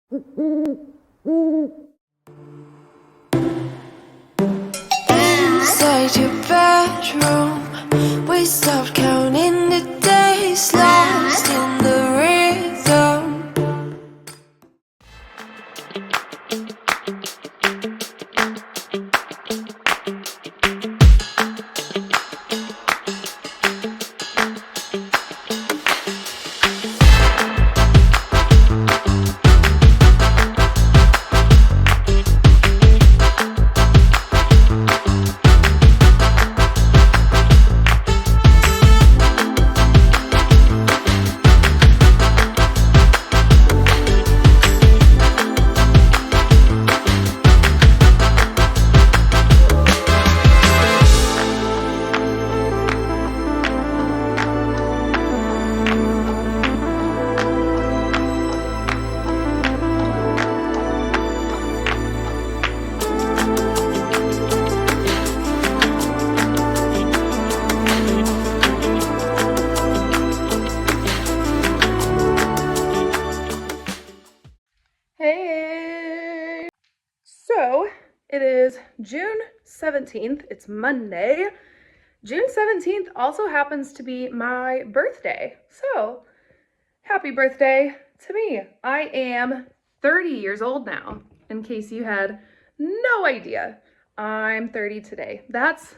Inside your bedroom, we stopped counting the days, lost in the rhythm. Hey! So, it is June 17th. It's Monday. June 17th also happens to be my birthday. So, happy birthday to me. I am 30 years old now, in case you had no idea. I'm 30 today. That's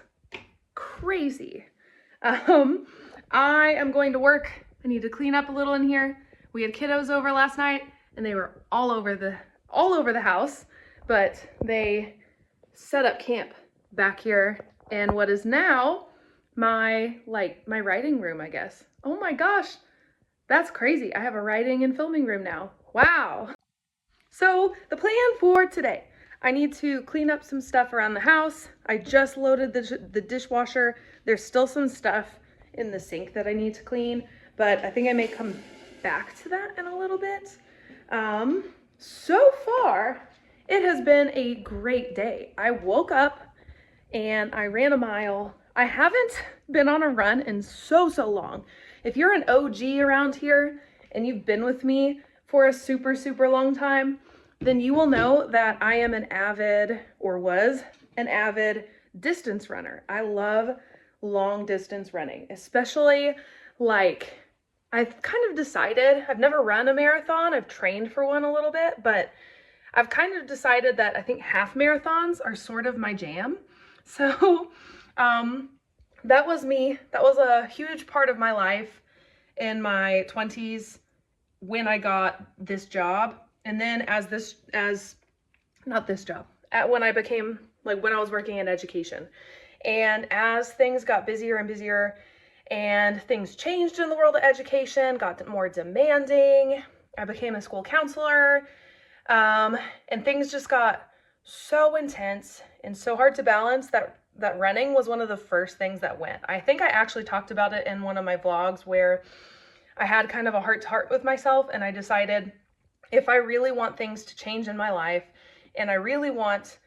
crazy. I am going to work. I need to clean up a little in here. We had kiddos over last night and they were all over the house, but they set up camp back here in what is now my writing room, I guess. Oh my gosh, that's crazy. I have a writing and filming room now. Wow. So the plan for today, I need to clean up some stuff around the house. I just loaded the dishwasher. There's still some stuff in the sink that I need to clean, but I think I may come back to that in a little bit. So far, it has been a great day. I woke up and I ran a mile. I haven't been on a run in so long. If you're an OG around here and you've been with me for a super long time, then you will know that I am an avid, or was an avid, distance runner. I love long distance running, especially I've kind of decided, I've never run a marathon. I've trained for one a little bit, but I've kind of decided that I think half marathons are sort of my jam. So that was me. That was a huge part of my life in my 20s when I got this job. And then when I became, when I was working in education. And as things got busier and busier, and things changed in the world of education, got more demanding. I became a school counselor, and things just got so intense and so hard to balance that running was one of the first things that went. I think I actually talked about it in one of my vlogs where I had kind of a heart-to-heart with myself, and I decided if I really want things to change in my life, and I really want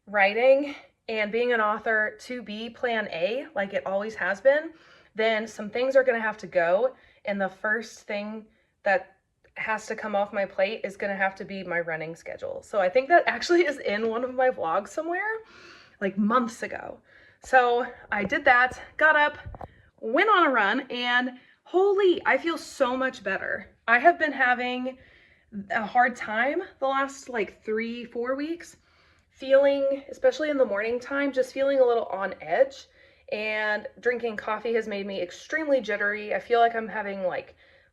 writing and being an author to be plan A, like it always has been, then some things are going to have to go. And the first thing that has to come off my plate is going to have to be my running schedule. So I think that actually is in one of my vlogs somewhere, like months ago. So I did that, got up, went on a run, and holy, I feel so much better. I have been having a hard time the last 3-4 weeks, feeling, especially in the morning time, just feeling a little on edge. And drinking coffee has made me extremely jittery. I feel like I'm having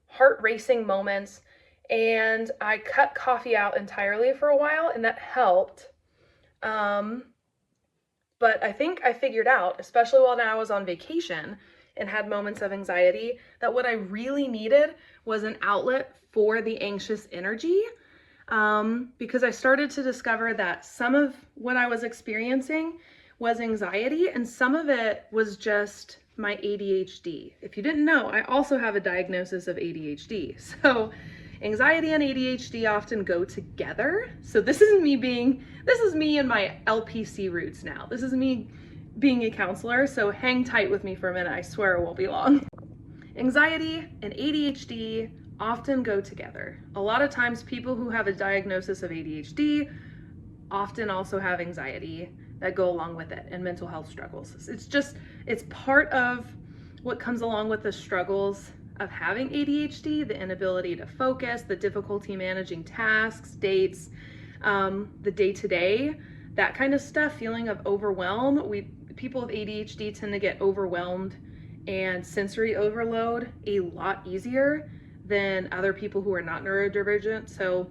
heart racing moments, and I cut coffee out entirely for a while, and that helped. But I think I figured out, especially while I was on vacation and had moments of anxiety, that what I really needed was an outlet for the anxious energy. Because I started to discover that some of what I was experiencing was anxiety, and some of it was just my ADHD. If you didn't know, I also have a diagnosis of ADHD. So anxiety and ADHD often go together. So this is me and my LPC roots now. This is me being a counselor. So hang tight with me for a minute. I swear it won't be long. Anxiety and ADHD often go together. A lot of times people who have a diagnosis of ADHD often also have anxiety that go along with it and mental health struggles. It's part of what comes along with the struggles of having ADHD, the inability to focus, the difficulty managing tasks, dates, the day-to-day, that kind of stuff, feeling of overwhelm. People with ADHD tend to get overwhelmed and sensory overload a lot easier than other people who are not neurodivergent. So,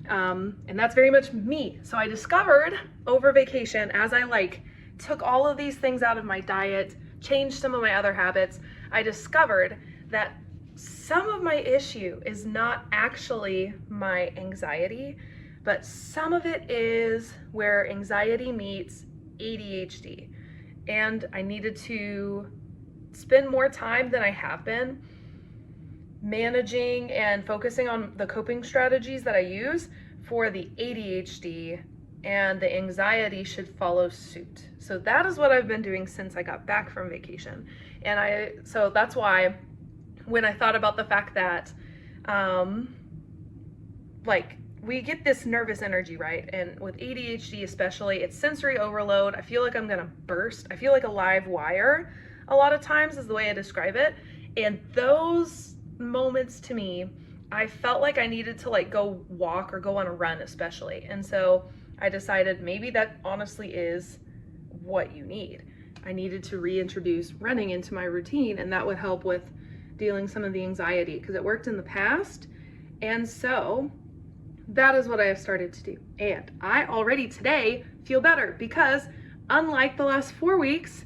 and that's very much me. So I discovered over vacation, as I took all of these things out of my diet, changed some of my other habits, I discovered that some of my issue is not actually my anxiety, but some of it is where anxiety meets ADHD. And I needed to spend more time than I have been managing and focusing on the coping strategies that I use for the ADHD, and the anxiety should follow suit. So that is what I've been doing since I got back from vacation. And so that's why when I thought about the fact that we get this nervous energy, right? And with ADHD especially, it's sensory overload. I feel like I'm gonna burst. I feel like a live wire a lot of times is the way I describe it. And those moments to me, I felt like I needed to go walk or go on a run especially. And so I decided maybe that honestly is what you need. I needed to reintroduce running into my routine, and that would help with dealing some of the anxiety because it worked in the past. And so that is what I have started to do. And I already today feel better because unlike the last 4 weeks,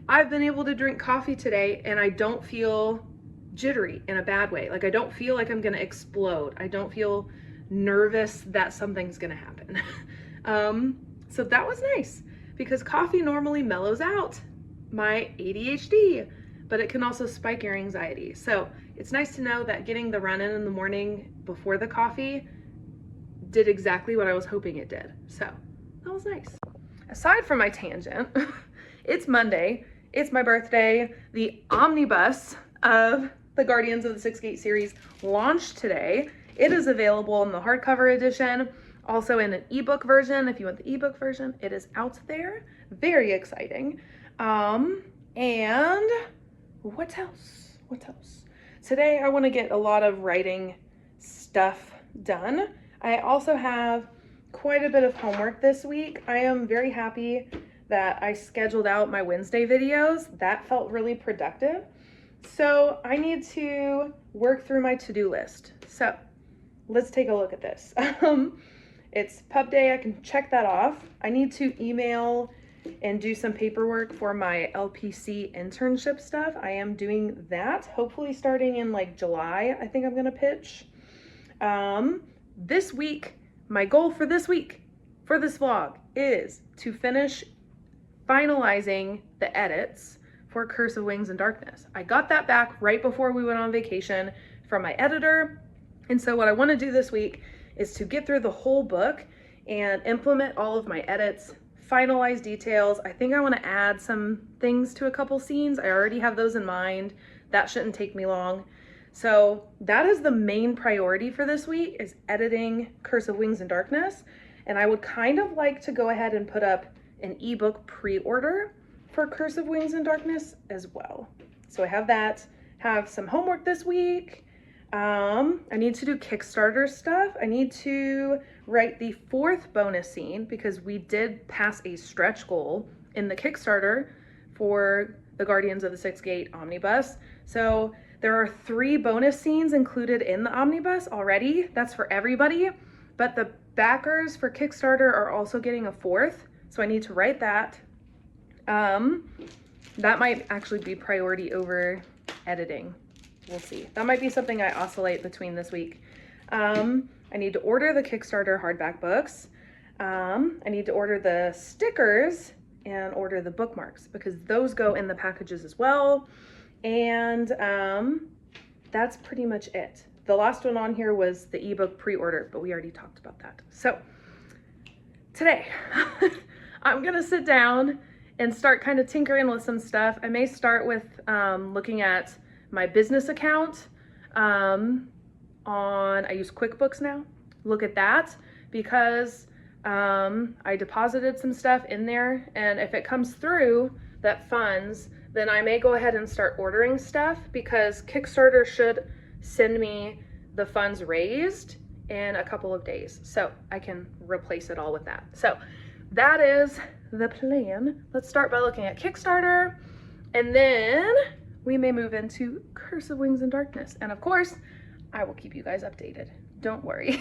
I've been able to drink coffee today and I don't feel jittery in a bad way. I don't feel like I'm gonna explode. I don't feel nervous that something's gonna happen. So that was nice because coffee normally mellows out my ADHD, but it can also spike your anxiety. So it's nice to know that getting the run in the morning before the coffee did exactly what I was hoping it did. So that was nice. Aside from my tangent, it's Monday, it's my birthday. The omnibus of the Guardians of the Six Gate series launched today. It is available in the hardcover edition, also in an ebook version. If you want the ebook version, it is out there. Very exciting. And what else? Today I want to get a lot of writing stuff done. I also have quite a bit of homework this week. I am very happy that I scheduled out my Wednesday videos. That felt really productive. So I need to work through my to-do list. So let's take a look at this. It's pub day, I can check that off. I need to email and do some paperwork for my LPC internship stuff. I am doing that, hopefully starting in July, I think I'm gonna pitch. This week, my goal for this week, for this vlog, is to finish finalizing the edits for Curse of Wings and Darkness. I got that back right before we went on vacation from my editor. And so what I want to do this week is to get through the whole book and implement all of my edits, finalize details. I think I want to add some things to a couple scenes. I already have those in mind. That shouldn't take me long. So that is the main priority for this week, is editing Curse of Wings and Darkness. And I would kind of like to go ahead and put up an ebook pre-order for Curse of Wings and Darkness as well. So I have that, have some homework this week. I need to do Kickstarter stuff. I need to write the 4th bonus scene because we did pass a stretch goal in the Kickstarter for the Guardians of the Six Gate omnibus. So there are 3 bonus scenes included in the omnibus already. That's for everybody, but the backers for Kickstarter are also getting a 4th. So I need to write that. That might actually be priority over editing. We'll see. That might be something I oscillate between this week. I need to order the Kickstarter hardback books. I need to order the stickers and order the bookmarks because those go in the packages as well. And that's pretty much it. The last one on here was the ebook pre-order, but we already talked about that. So today I'm gonna sit down and start kind of tinkering with some stuff. I may start with looking at my business account I use QuickBooks now. Look at that, because I deposited some stuff in there, and if it comes through that funds, then I may go ahead and start ordering stuff, because Kickstarter should send me the funds raised in a couple of days, so I can replace it all with that. So that is the plan. Let's start by looking at Kickstarter, and then we may move into Curse of Wings and Darkness. And of course, I will keep you guys updated. Don't worry.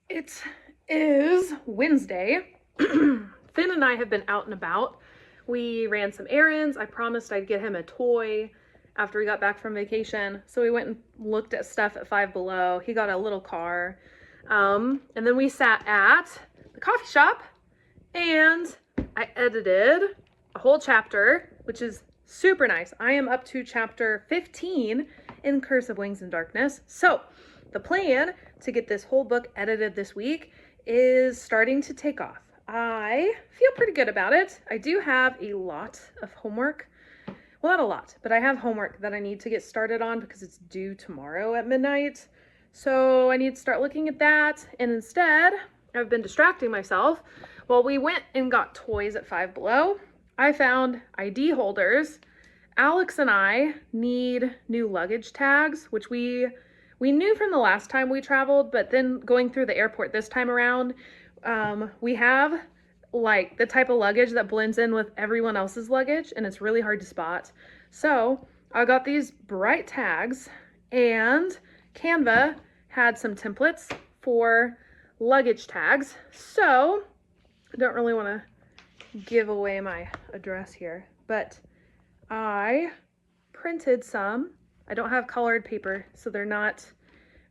It is Wednesday. Finn and I have been out and about. We ran some errands. I promised I'd get him a toy after we got back from vacation. So we went and looked at stuff at Five Below. He got a little car. And then we sat at the coffee shop and I edited a whole chapter, which is super nice. I am up to chapter 15 in Curse of Wings and Darkness. So the plan to get this whole book edited this week is starting to take off. I feel pretty good about it. I do have a lot of homework. Well, not a lot, but I have homework that I need to get started on because it's due tomorrow at midnight. So I need to start looking at that. And instead, I've been distracting myself. While we went and got toys at Five Below, I found ID holders. Alex and I need new luggage tags, which we knew from the last time we traveled, but then going through the airport this time around, we have like the type of luggage that blends in with everyone else's luggage, and it's really hard to spot. So I got these bright tags, and Canva had some templates for luggage tags. So I don't really want to give away my address here, but I printed some. I don't have colored paper, so they're not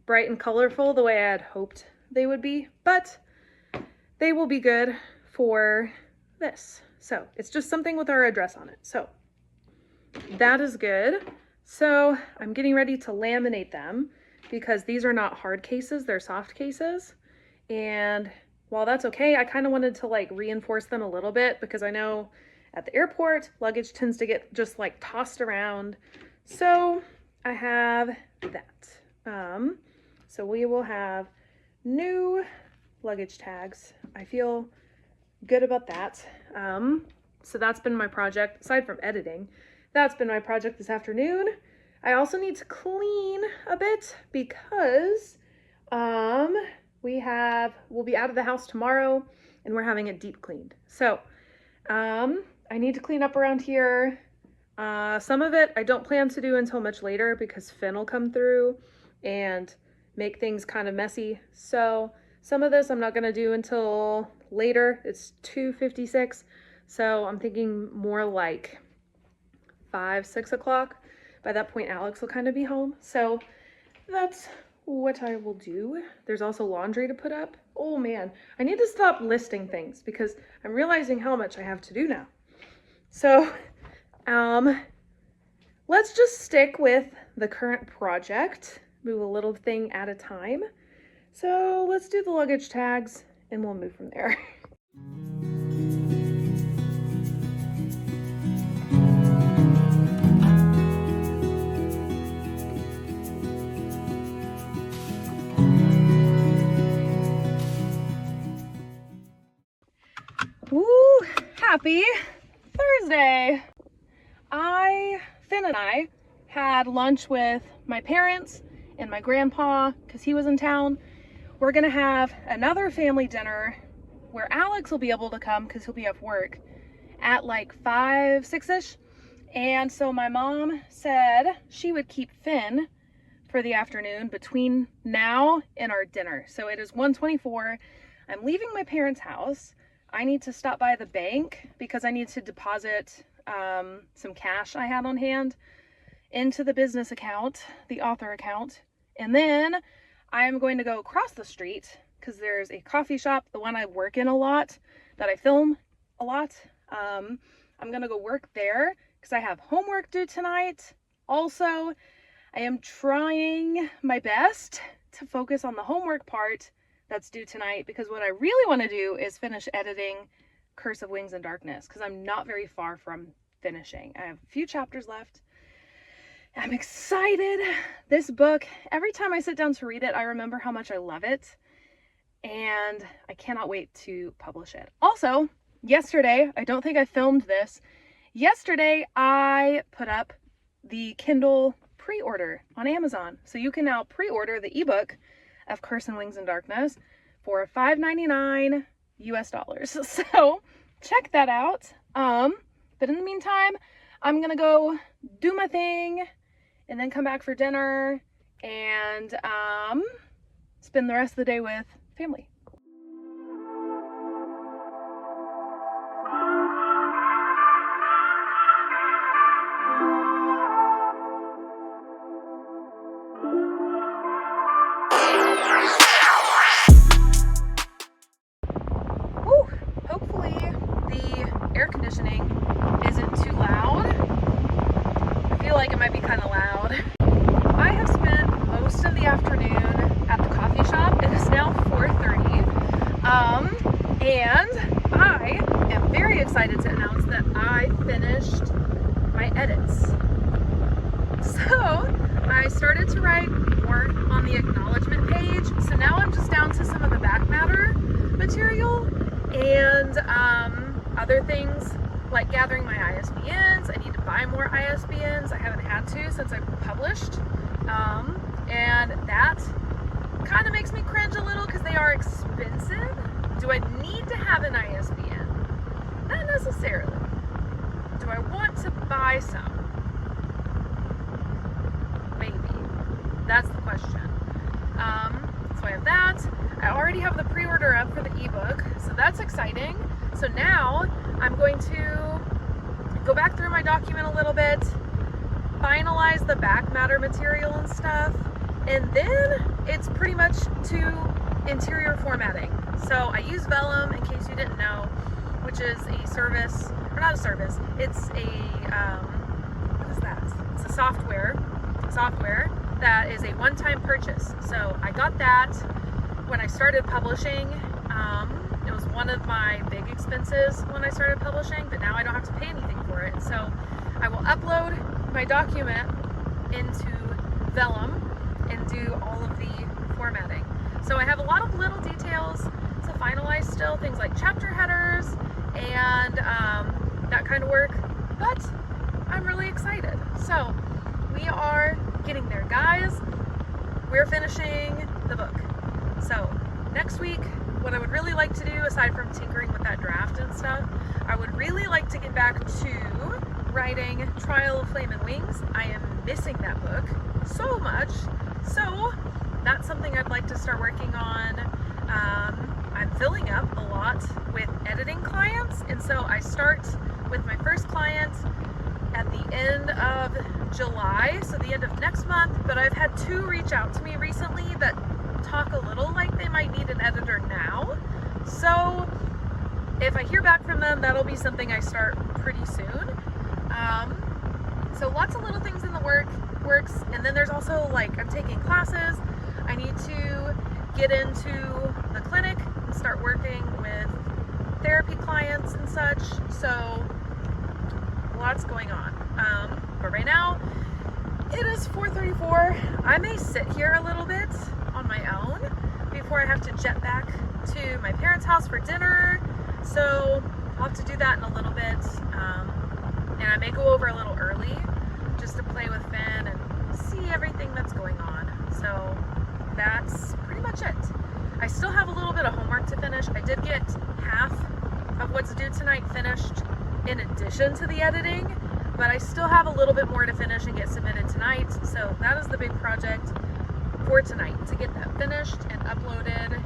bright and colorful the way I had hoped they would be, but they will be good for this. So it's just something with our address on it. So that is good. So I'm getting ready to laminate them because these are not hard cases, they're soft cases. And while that's okay, I kind of wanted to like reinforce them a little bit because I know at the airport, luggage tends to get just like tossed around. So I have that. So we will have new luggage tags. I feel good about that. So that's been my project, aside from editing. That's been my project this afternoon. I also need to clean a bit because we'll be out of the house tomorrow and we're having it deep cleaned. So I need to clean up around here. Some of it I don't plan to do until much later because Finn will come through and make things kind of messy. So some of this I'm not going to do until later. It's 2:56. So I'm thinking more like 5, 6 o'clock. By that point, Alex will kind of be home. So that's what I will do. There's also laundry to put up. Oh man, I need to stop listing things because I'm realizing how much I have to do now. So let's just stick with the current project, move a little thing at a time. So let's do the luggage tags and we'll move from there. Woo! Happy Thursday! Finn and I had lunch with my parents and my grandpa because he was in town. We're gonna have another family dinner where Alex will be able to come because he'll be off work at like 5, 6-ish. And so my mom said she would keep Finn for the afternoon between now and our dinner. So it is 1:24. I'm leaving my parents' house. I need to stop by the bank because I need to deposit some cash I had on hand into the business account, the author account. And then I'm going to go across the street because there's a coffee shop, the one I work in a lot, that I film a lot. I'm gonna go work there because I have homework due tonight. Also, I am trying my best to focus on the homework part that's due tonight, because what I really want to do is finish editing Curse of Wings and Darkness, because I'm not very far from finishing. I have a few chapters left. I'm excited. This book, every time I sit down to read it, I remember how much I love it, and I cannot wait to publish it. Also, yesterday, I don't think I filmed this, yesterday I put up the Kindle pre-order on Amazon. So you can now pre-order the ebook of Curse and Wings and Darkness for $5.99 US. So check that out. But in the meantime, I'm gonna go do my thing and then come back for dinner and spend the rest of the day with family. Hopefully the air conditioning isn't too loud. I feel like it might be kind of loud. I have spent most of the afternoon at the coffee shop. It is now 4:30, and I am very excited to announce that I finished my edits. So I started to write more on the acknowledgement page, so now I'm just down to some of the back matter material and other things like gathering my ISBNs. I need to buy more ISBNs. I haven't had to since I published, and that kind of makes me cringe a little because they are expensive. Do I need to have an ISBN? Not necessarily. Do I want to buy some? Maybe. That's the question. So I have that. I already have the pre-order up for the ebook, so that's exciting. So now I'm going to go back through my document a little bit, finalize the back matter material and stuff, and then it's pretty much to interior formatting. So I use Vellum, in case you didn't know, which is a service, or not a service, it's a, what is that? It's a software that is a one-time purchase. So I got that when I started publishing. It was one of my big expenses when I started publishing, but now I don't have to pay anything for it. So I will upload my document into Vellum and do all of the formatting. So I have a lot of little details to finalize still, things like chapter headers and that kind of work, but I'm really excited. So we are getting there, guys. We're finishing the book. So next week, what I would really like to do, aside from tinkering with that draft and stuff, I would really like to get back to writing Trial of Flame and Wings. I am missing that book so much. So that's something I'd like to start working on. I'm filling up a lot with editing clients, and so I start with my first client at the end of July, so the end of next month, but I've had 2 reach out to me recently that talk a little like they might need an editor now. So if I hear back from them, that'll be something I start pretty soon. So lots of little things in the works, and then there's also, like, I'm taking classes. I need to get into the clinic and start working with therapy clients and such. So lots going on. But right now it is 4:34. I may sit here a little bit on my own before I have to jet back to my parents' house for dinner. So I'll have to do that in a little bit. And I may go over a little early just to play with Finn and see everything that's going on. So that's pretty much it. I still have a little bit of homework to finish. I did get half of what's due tonight finished in addition to the editing, but I still have a little bit more to finish and get submitted tonight. So that is the big project for tonight, to get that finished and uploaded.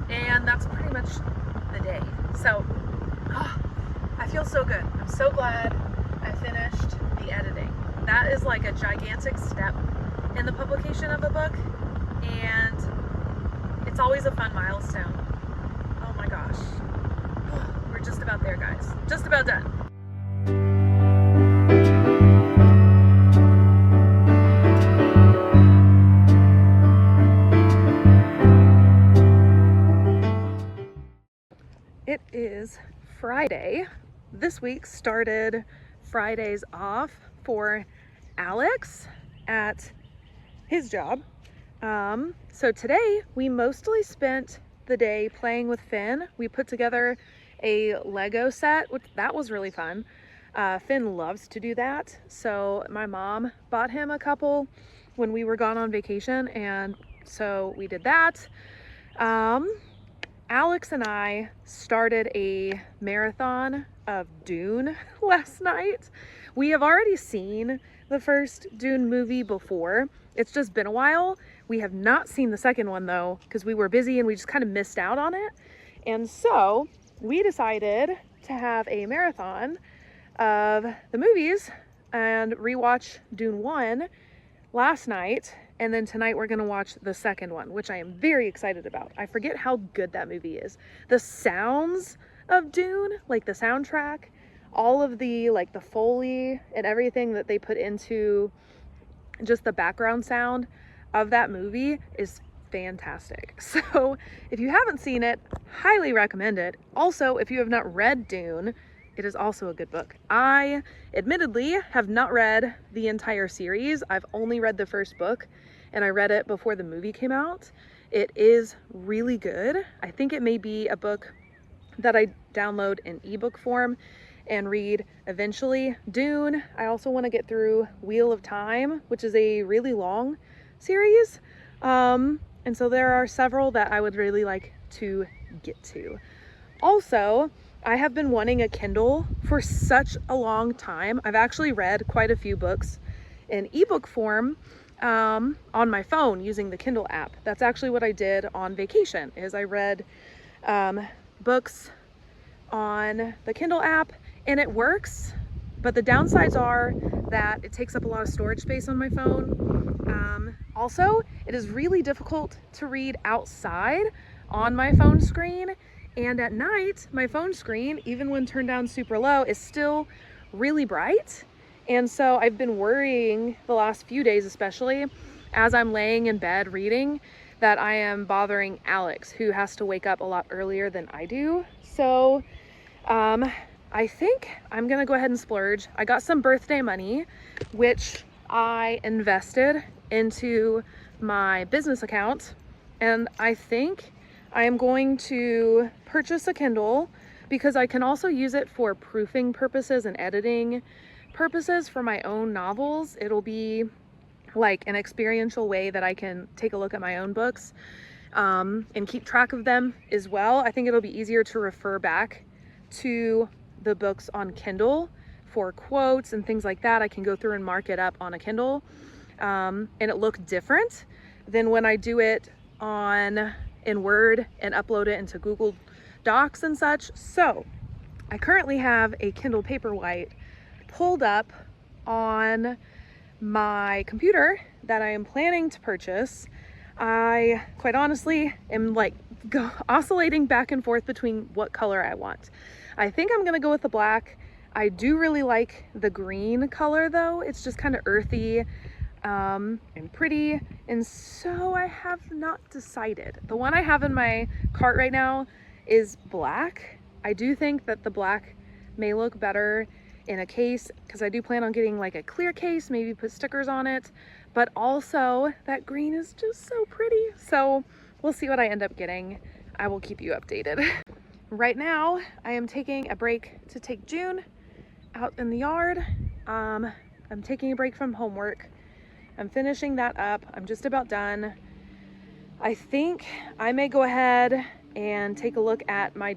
And that's pretty much the day. So I feel so good. I'm so glad I finished the editing. That is like a gigantic step in the publication of a book, and It's always a fun milestone. Oh my gosh. We're just about there, guys. Just about done. It is Friday. This week started Fridays off for Alex at his job. So today we mostly spent the day playing with Finn. We put together a Lego set, which that was really fun. Finn loves to do that. So my mom bought him a couple when we were gone on vacation, and so we did that. Alex and I started a marathon of Dune last night. We have already seen the first Dune movie before. It's just been a while. We have not seen the second one though, because we were busy and we just kind of missed out on it. And so we decided to have a marathon of the movies and rewatch Dune 1 last night. And then tonight we're gonna watch the second one, which I am very excited about. I forget how good that movie is. The sounds of Dune, like the soundtrack, all of the like the Foley and everything that they put into just the background sound of that movie is fantastic. So if you haven't seen it, highly recommend it. Also, if you have not read Dune, it is also a good book. I admittedly have not read the entire series. I've only read the first book, and I read it before the movie came out. It is really good. I think it may be a book that I download in ebook form and read eventually. Dune, I also want to get through Wheel of Time, which is a really long series. And so there are several that I would really like to get to. Also, I have been wanting a Kindle for such a long time. I've actually read quite a few books in ebook form on my phone using the Kindle app. That's actually what I did on vacation, is I read books on the Kindle app, and it works, but the downsides are that it takes up a lot of storage space on my phone. Also, it is really difficult to read outside on my phone screen, and at night my phone screen, even when turned down super low, is still really bright. And so I've been worrying the last few days, especially as I'm laying in bed reading, that I am bothering Alex, who has to wake up a lot earlier than I do. So I think I'm gonna go ahead and splurge. I got some birthday money, which I invested into my business account, and I think I am going to purchase a Kindle because I can also use it for proofing purposes and editing purposes for my own novels. It'll be like an experiential way that I can take a look at my own books and keep track of them as well. I think it'll be easier to refer back to the books on Kindle for quotes and things like that. I can go through and mark it up on a Kindle, and it looked different than when I do it in Word and upload it into Google Docs and such. So I currently have a Kindle Paperwhite pulled up on my computer that I am planning to purchase. I quite honestly am like oscillating back and forth between what color I want. I think I'm gonna go with the black. I do really like the green color though. It's just kind of earthy and pretty, and so I have not decided. The one I have in my cart right now is black. I do think that the black may look better in a case, because I do plan on getting like a clear case, maybe put stickers on it, but also that green is just so pretty. So we'll see what I end up getting. I will keep you updated. Right now I am taking a break to take June out in the yard. I'm taking a break from homework. I'm finishing that up. I'm just about done. I think I may go ahead and take a look at my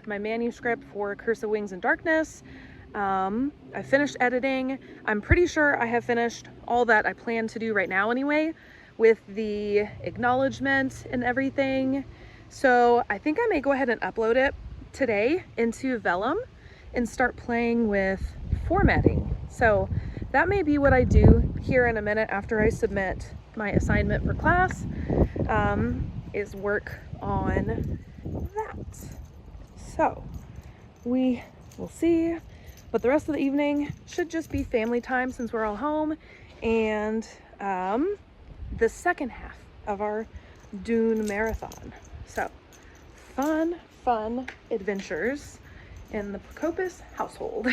my manuscript for Curse of Wings and Darkness. I finished editing. I'm pretty sure I have finished all that I plan to do right now anyway, with the acknowledgement and everything. So I think I may go ahead and upload it today into Vellum and start playing with formatting. So that may be what I do here in a minute after I submit my assignment for class is work on that. So we will see, but the rest of the evening should just be family time since we're all home, and the second half of our Dune marathon. So fun adventures in the Prokopis household.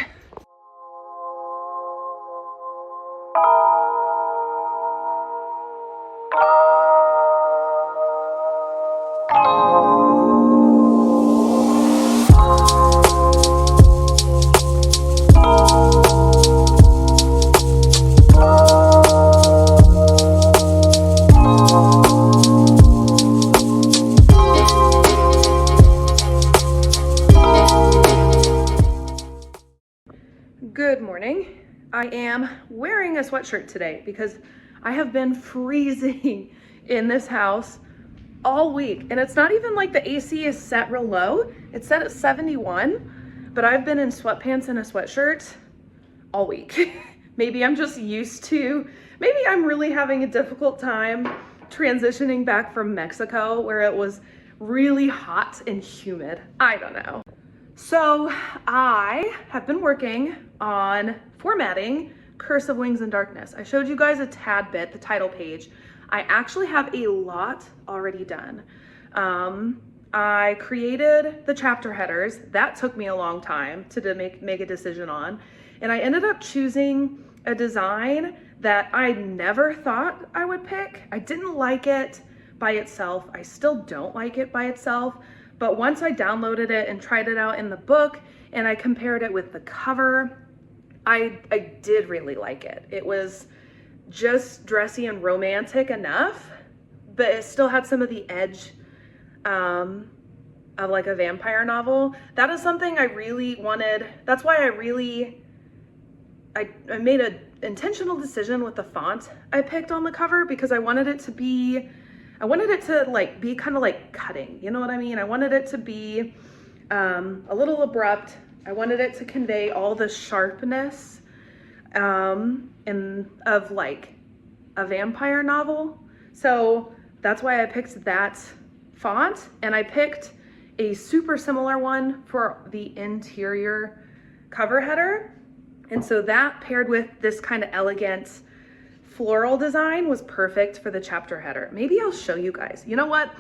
Good morning. I am wearing a sweatshirt today because I have been freezing in this house all week, and it's not even like the AC is set real low. It's set at 71, but I've been in sweatpants and a sweatshirt all week. Maybe I'm just used to, maybe I'm really having a difficult time transitioning back from Mexico where it was really hot and humid. I don't know. So I have been working on formatting Curse of Wings and Darkness. I showed you guys a tad bit, the title page. I actually have a lot already done. I created the chapter headers. That took me a long time to make a decision on. And I ended up choosing a design that I never thought I would pick. I didn't like it by itself. I still don't like it by itself. But once I downloaded it and tried it out in the book and I compared it with the cover, I did really like it. It was just dressy and romantic enough, but it still had some of the edge of like a vampire novel. That is something I really wanted. That's why I made an intentional decision with the font I picked on the cover, because I wanted it to like be kind of like cutting, you know what I mean? I wanted it to be a little abrupt. I wanted it to convey all the sharpness of like a vampire novel. So that's why I picked that font, and I picked a super similar one for the interior cover header. And so that paired with this kind of elegant floral design was perfect for the chapter header. Maybe I'll show you guys. You know what?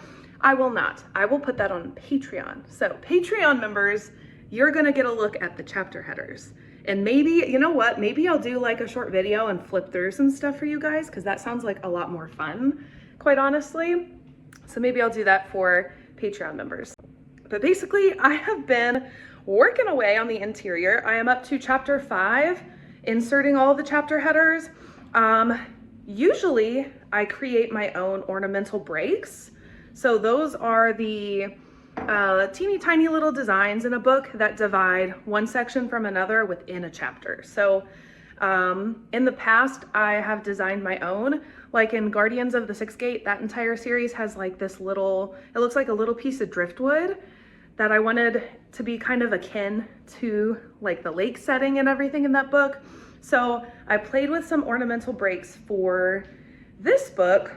I will not. I will put that on Patreon. So Patreon members, you're gonna get a look at the chapter headers. And maybe, you know what? Maybe I'll do like a short video and flip through some stuff for you guys, because that sounds like a lot more fun, quite honestly. So maybe I'll do that for Patreon members. But basically, I have been working away on the interior. I am up to chapter 5, inserting all the chapter headers. Usually I create my own ornamental breaks. So those are the teeny tiny little designs in a book that divide one section from another within a chapter. So in the past, I have designed my own, like in Guardians of the Sixth Gate. That entire series has like this little, it looks like a little piece of driftwood that I wanted to be kind of akin to like the lake setting and everything in that book. So I played with some ornamental breaks for this book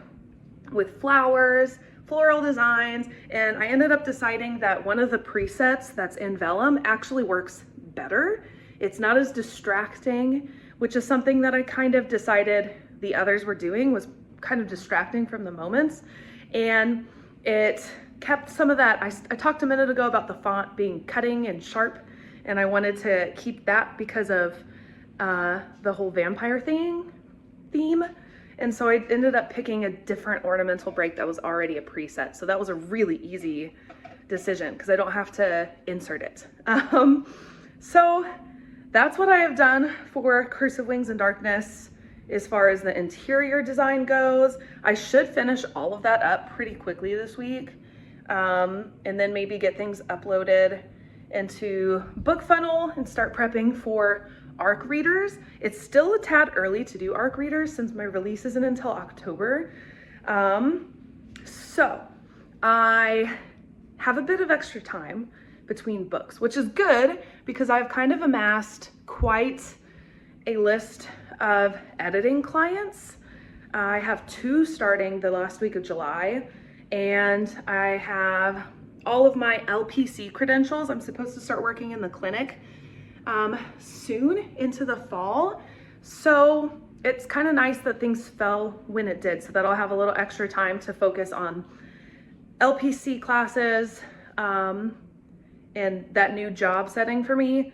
with flowers, floral designs, and I ended up deciding that one of the presets that's in vellum actually works better. It's not as distracting, which is something that I kind of decided the others were doing was kind of distracting from the moments. And it kept some of that. I talked a minute ago about the font being cutting and sharp, and I wanted to keep that because of the whole vampire theme. And so I ended up picking a different ornamental break that was already a preset. So that was a really easy decision because I don't have to insert it. So that's what I have done for Curse of Wings and Darkness as far as the interior design goes. I should finish all of that up pretty quickly this week, and then maybe get things uploaded into BookFunnel and start prepping for ARC readers. It's still a tad early to do ARC readers since my release isn't until October. So I have a bit of extra time between books, which is good because I've kind of amassed quite a list of editing clients. I have 2 starting the last week of July, and I have all of my LPC credentials. I'm supposed to start working in the clinic soon into the fall. So it's kind of nice that things fell when it did, so that I'll have a little extra time to focus on LPC classes and that new job setting for me,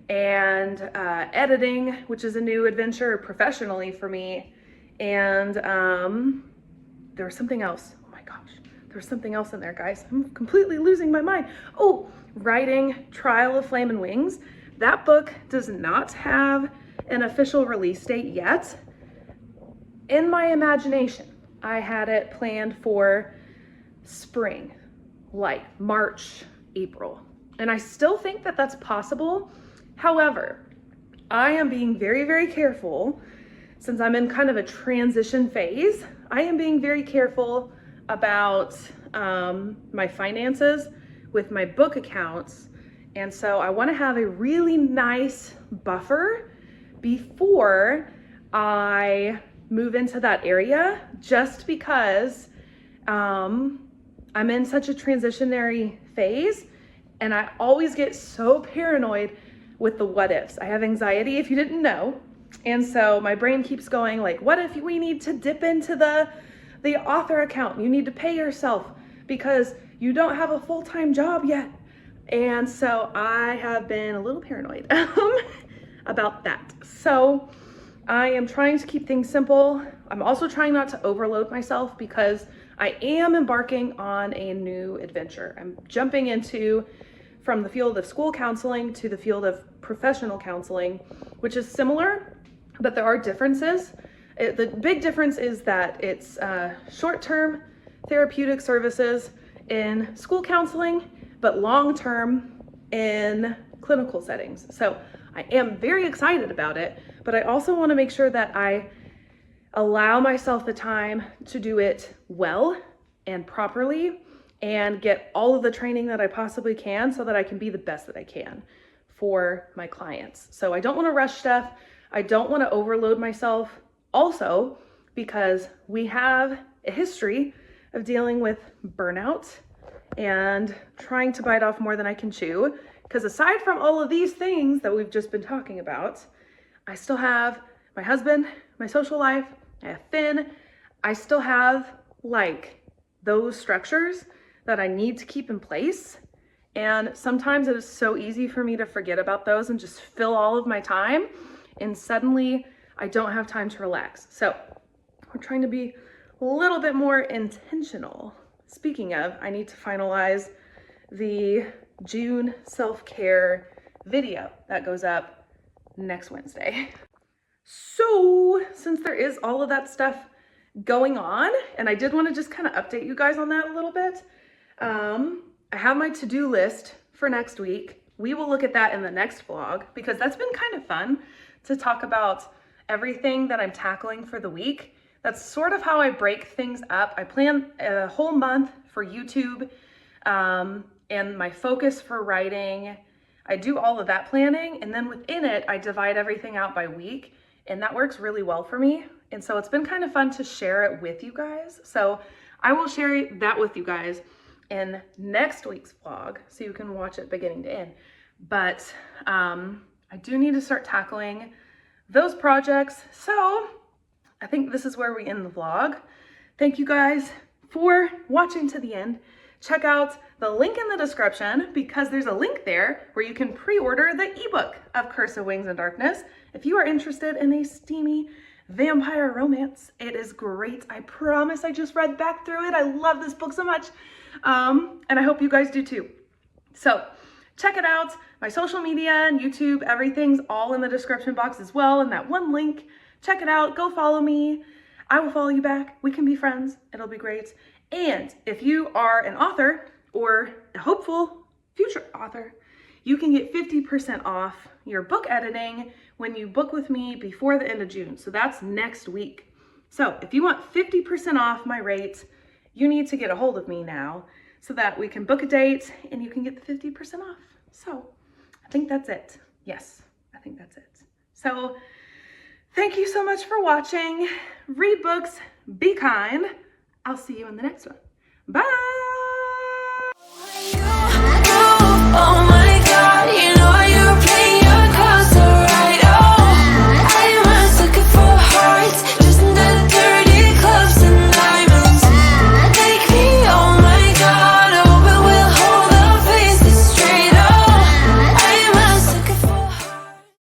and editing, which is a new adventure professionally for me. And there was something else. Oh my gosh, there was something else in there, guys. I'm completely losing my mind. Oh, writing Trial of Flame and Wings. That book does not have an official release date yet. In my imagination, I had it planned for spring, like March, April. And I still think that that's possible. However, I am being very, very careful. Since I'm in kind of a transition phase, I am being very careful about my finances with my book accounts. And so I want to have a really nice buffer before I move into that area, just because I'm in such a transitionary phase, and I always get so paranoid with the what ifs. I have anxiety, if you didn't know. And so my brain keeps going like, what if we need to dip into the author account? You need to pay yourself because you don't have a full-time job yet. And so I have been a little paranoid about that. So I am trying to keep things simple. I'm also trying not to overload myself because I am embarking on a new adventure. I'm jumping into from the field of school counseling to the field of professional counseling, which is similar, but there are differences. The big difference is that it's short-term therapeutic services in school counseling, but long-term in clinical settings. So I am very excited about it, but I also want to make sure that I allow myself the time to do it well and properly and get all of the training that I possibly can so that I can be the best that I can for my clients. So I don't want to rush stuff. I don't want to overload myself also, because we have a history of dealing with burnout and trying to bite off more than I can chew. Because aside from all of these things that we've just been talking about, I still have my husband, my social life, I have Finn. I still have like those structures that I need to keep in place. And sometimes it is so easy for me to forget about those and just fill all of my time. And suddenly I don't have time to relax. So we're trying to be a little bit more intentional. Speaking of, I need to finalize the June self-care video that goes up next Wednesday. So since there is all of that stuff going on, and I did want to just kind of update you guys on that a little bit, I have my to-do list for next week. We will look at that in the next vlog because that's been kind of fun to talk about everything that I'm tackling for the week. That's sort of how I break things up. I plan a whole month for YouTube and my focus for writing. I do all of that planning, and then within it, I divide everything out by week, and that works really well for me. And so it's been kind of fun to share it with you guys. So I will share that with you guys in next week's vlog so you can watch it beginning to end. But I do need to start tackling those projects. So I think this is where we end the vlog. Thank you guys for watching to the end. Check out the link in the description because there's a link there where you can pre-order the ebook of Curse of Wings and Darkness. If you are interested in a steamy vampire romance, it is great. I promise I just read back through it. I love this book so much. And I hope you guys do too. So check it out. My social media and YouTube, everything's all in the description box as well in that one link. Check it out. Go follow me. I will follow you back. We can be friends. It'll be great. And if you are an author or a hopeful future author, you can get 50% off your book editing when you book with me before the end of June. So that's next week. So if you want 50% off my rate, you need to get a hold of me now so that we can book a date and you can get the 50% off. So I think that's it. Yes, I think that's it. So Thank you so much for watching. Read books, be kind. I'll see you in the next one. Bye.